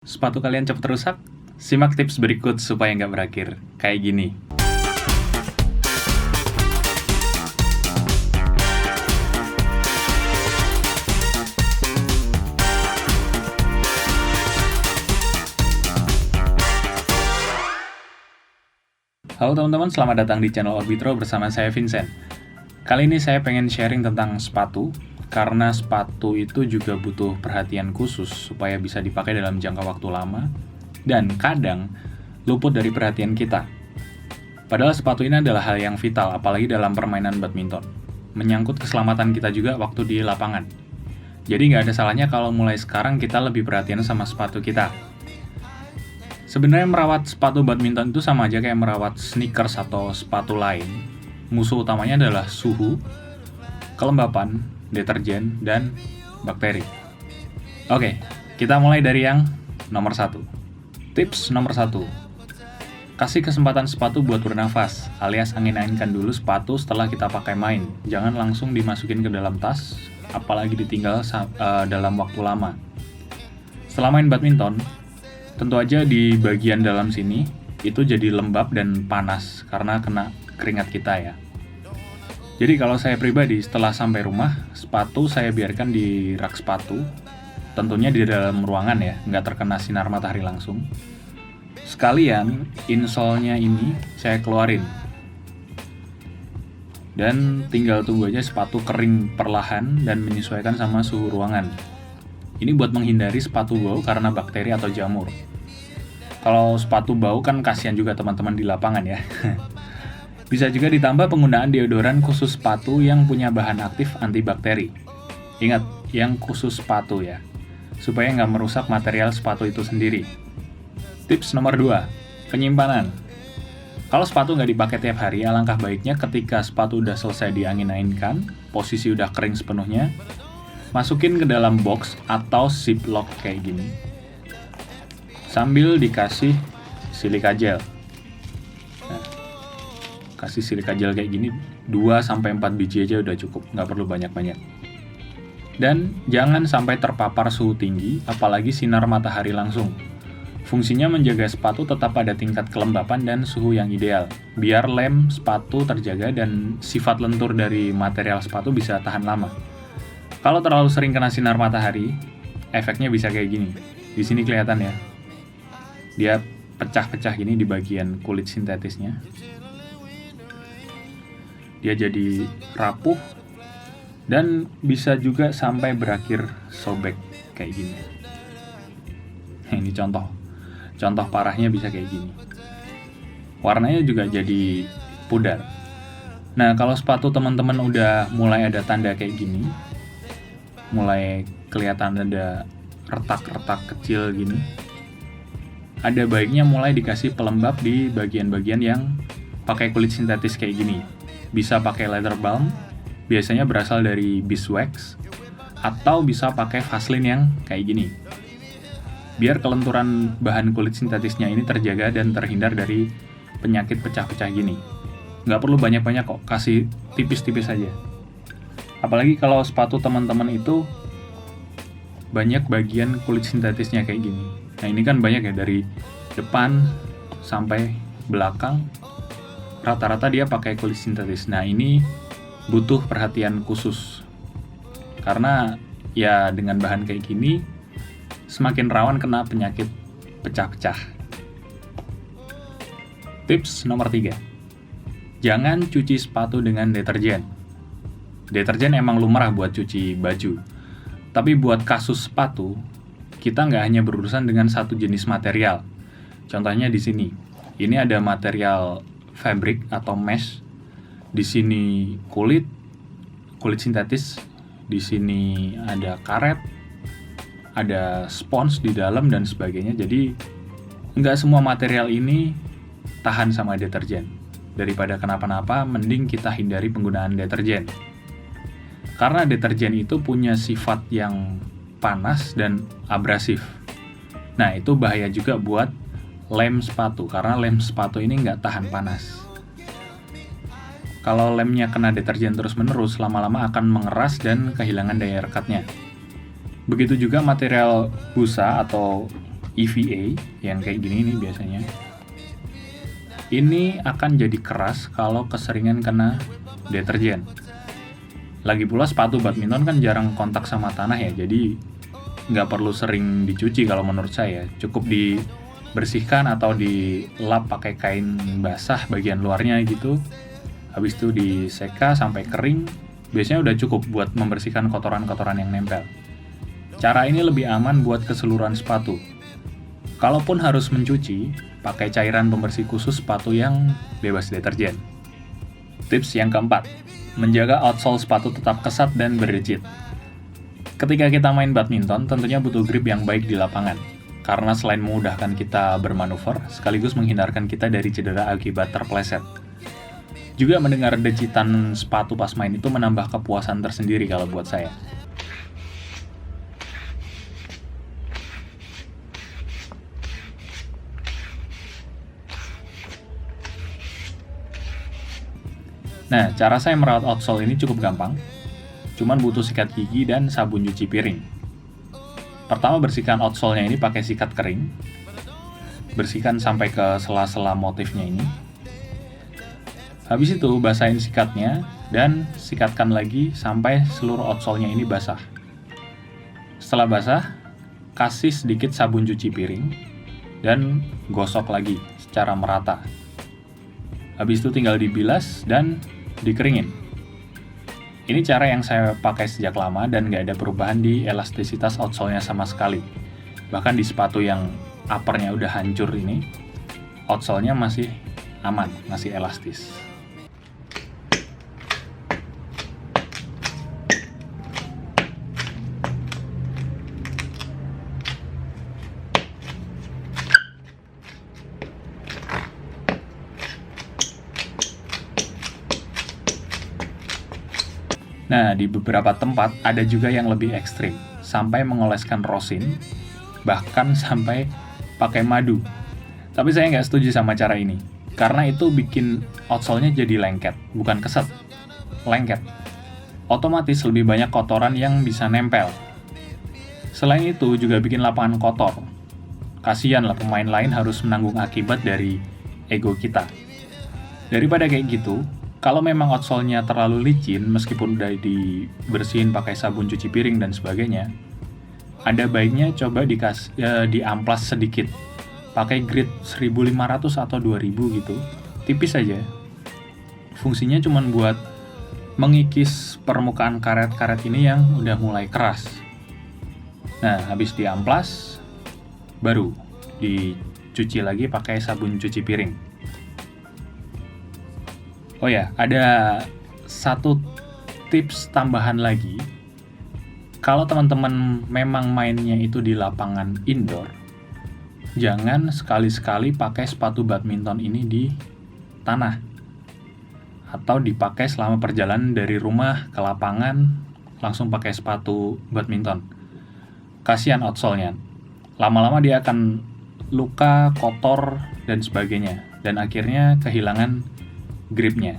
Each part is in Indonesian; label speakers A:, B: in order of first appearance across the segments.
A: Sepatu kalian cepat rusak? Simak tips berikut supaya nggak berakhir kayak gini. Halo teman-teman, selamat datang di channel Orbitro bersama saya Vincent. Kali ini saya pengen sharing tentang sepatu, karena sepatu itu juga butuh perhatian khusus supaya bisa dipakai dalam jangka waktu lama, dan kadang luput dari perhatian kita. Padahal sepatu ini adalah hal yang vital, apalagi dalam permainan badminton. Menyangkut keselamatan kita juga waktu di lapangan. Jadi nggak ada salahnya kalau mulai sekarang kita lebih perhatian sama sepatu kita. Sebenarnya merawat sepatu badminton itu sama aja kayak merawat sneakers atau sepatu lain. Musuh utamanya adalah suhu, kelembapan, deterjen, dan bakteri. Oke, kita mulai dari yang nomor 1. Tips nomor 1. Kasih kesempatan sepatu buat bernafas, alias angin-anginkan dulu sepatu setelah kita pakai main. Jangan langsung dimasukin ke dalam tas, apalagi ditinggal dalam waktu lama. Setelah main badminton, tentu aja di bagian dalam sini itu jadi lembab dan panas karena kena keringat kita ya. Jadi kalau saya pribadi setelah sampai rumah, sepatu saya biarkan di rak sepatu, tentunya di dalam ruangan ya, nggak terkena sinar matahari langsung. Sekalian insole-nya ini saya keluarin. Dan tinggal tunggu aja sepatu kering perlahan dan menyesuaikan sama suhu ruangan. Ini buat menghindari sepatu bau karena bakteri atau jamur. Kalau sepatu bau kan kasihan juga teman-teman di lapangan ya. Bisa juga ditambah penggunaan deodoran khusus sepatu yang punya bahan aktif antibakteri. Ingat, yang khusus sepatu ya, supaya nggak merusak material sepatu itu sendiri. Tips nomor 2, penyimpanan. Kalau sepatu nggak dipakai tiap hari, alangkah baiknya ketika sepatu udah selesai diangin-anginkan, posisi udah kering sepenuhnya, masukin ke dalam box atau ziplock kayak gini, sambil dikasih silika gel. Nah, kasih silika gel kayak gini 2-4 biji aja udah cukup, nggak perlu banyak-banyak. Dan jangan sampai terpapar suhu tinggi, apalagi sinar matahari langsung. Fungsinya menjaga sepatu tetap pada tingkat kelembapan dan suhu yang ideal, biar lem sepatu terjaga dan sifat lentur dari material sepatu bisa tahan lama. Kalau terlalu sering kena sinar matahari, efeknya bisa kayak gini. Di sini kelihatan ya. Dia pecah-pecah gini di bagian kulit sintetisnya. Dia jadi rapuh dan bisa juga sampai berakhir sobek kayak gini. Ini contoh parahnya bisa kayak gini. Warnanya juga jadi pudar. Nah, kalau sepatu teman-teman udah mulai ada tanda kayak gini, mulai kelihatan ada retak-retak kecil gini, ada baiknya mulai dikasih pelembab di bagian-bagian yang pakai kulit sintetis kayak gini. Bisa pakai leather balm, biasanya berasal dari beeswax, atau bisa pakai Vaseline yang kayak gini. Biar kelenturan bahan kulit sintetisnya ini terjaga dan terhindar dari penyakit pecah-pecah gini. Nggak perlu banyak-banyak kok, kasih tipis-tipis aja. Apalagi kalau sepatu teman-teman itu banyak bagian kulit sintetisnya kayak gini. Nah ini kan banyak ya, dari depan sampai belakang, rata-rata dia pakai kulit sintetis. Nah ini butuh perhatian khusus. Karena ya dengan bahan kayak gini, semakin rawan kena penyakit pecah-pecah. Tips nomor 3. Jangan cuci sepatu dengan deterjen. Deterjen emang lumrah buat cuci baju. Tapi buat kasus sepatu, kita nggak hanya berurusan dengan satu jenis material. Contohnya di sini. Ini ada material fabric atau mesh. Di sini kulit sintetis. Di sini ada karet, ada spons di dalam dan sebagainya. Jadi nggak semua material ini tahan sama deterjen. Daripada kenapa-napa, mending kita hindari penggunaan deterjen. Karena deterjen itu punya sifat yang panas dan abrasif. Nah itu bahaya juga buat lem sepatu, karena lem sepatu ini nggak tahan panas. Kalau lemnya kena deterjen terus-menerus, lama-lama akan mengeras dan kehilangan daya rekatnya. Begitu juga material busa atau EVA yang kayak gini nih biasanya. Ini akan jadi keras kalau keseringan kena deterjen. Lagi pula sepatu badminton kan jarang kontak sama tanah ya, jadi nggak perlu sering dicuci kalau menurut saya. Cukup dibersihkan atau dilap pakai kain basah bagian luarnya gitu. Habis itu diseka sampai kering, biasanya udah cukup buat membersihkan kotoran-kotoran yang nempel. Cara ini lebih aman buat keseluruhan sepatu. Kalaupun harus mencuci, pakai cairan pembersih khusus sepatu yang bebas deterjen. Tips yang keempat, menjaga outsole sepatu tetap kesat dan berjit. Ketika kita main badminton, tentunya butuh grip yang baik di lapangan. Karena selain memudahkan kita bermanuver, sekaligus menghindarkan kita dari cedera akibat terpleset. Juga mendengar dejitan sepatu pas main itu menambah kepuasan tersendiri kalau buat saya. Nah, cara saya merawat outsole ini cukup gampang. Cuman butuh sikat gigi dan sabun cuci piring. Pertama, bersihkan outsole-nya ini pakai sikat kering. Bersihkan sampai ke sela-sela motifnya ini. Habis itu, basahin sikatnya dan sikatkan lagi sampai seluruh outsole-nya ini basah. Setelah basah, kasih sedikit sabun cuci piring dan gosok lagi secara merata. Habis itu tinggal dibilas dan dikeringin. Ini cara yang saya pakai sejak lama dan nggak ada perubahan di elastisitas outsole-nya sama sekali. Bahkan di sepatu yang upper-nya udah hancur ini, outsole-nya masih aman, masih elastis. Nah, di beberapa tempat ada juga yang lebih ekstrim, sampai mengoleskan rosin, bahkan sampai pakai madu. Tapi saya nggak setuju sama cara ini, karena itu bikin outsole-nya jadi lengket, bukan keset, lengket. Otomatis lebih banyak kotoran yang bisa nempel. Selain itu, juga bikin lapangan kotor. Kasian lah pemain lain harus menanggung akibat dari ego kita. Daripada kayak gitu, kalau memang outsole-nya terlalu licin, meskipun udah dibersihin pakai sabun cuci piring dan sebagainya, ada baiknya coba diamplas sedikit. Pakai grit 1500 atau 2000 gitu, tipis aja. Fungsinya cuma buat mengikis permukaan karet-karet ini yang udah mulai keras. Nah, habis diamplas, baru dicuci lagi pakai sabun cuci piring. Oh ya, ada satu tips tambahan lagi. Kalau teman-teman memang mainnya itu di lapangan indoor, jangan sekali-sekali pakai sepatu badminton ini di tanah. Atau dipakai selama perjalanan dari rumah ke lapangan, langsung pakai sepatu badminton. Kasihan outsole-nya. Lama-lama dia akan luka, kotor, dan sebagainya. Dan akhirnya kehilangan gripnya.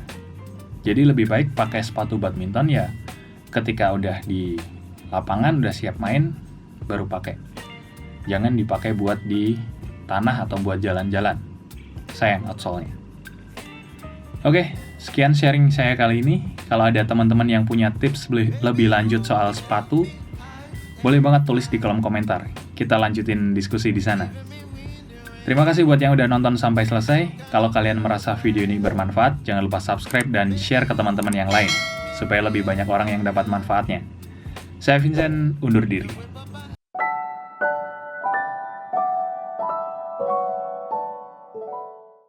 A: Jadi lebih baik pakai sepatu badminton ya ketika udah di lapangan, udah siap main, baru pakai. Jangan dipakai buat di tanah atau buat jalan-jalan. Sayang outsole-nya. Oke, sekian sharing saya kali ini. Kalau ada teman-teman yang punya tips lebih lanjut soal sepatu, boleh banget tulis di kolom komentar. Kita lanjutin diskusi di sana. Terima kasih buat yang udah nonton sampai selesai. Kalau kalian merasa video ini bermanfaat, jangan lupa subscribe dan share ke teman-teman yang lain, supaya lebih banyak orang yang dapat manfaatnya. Saya Vincent, undur diri.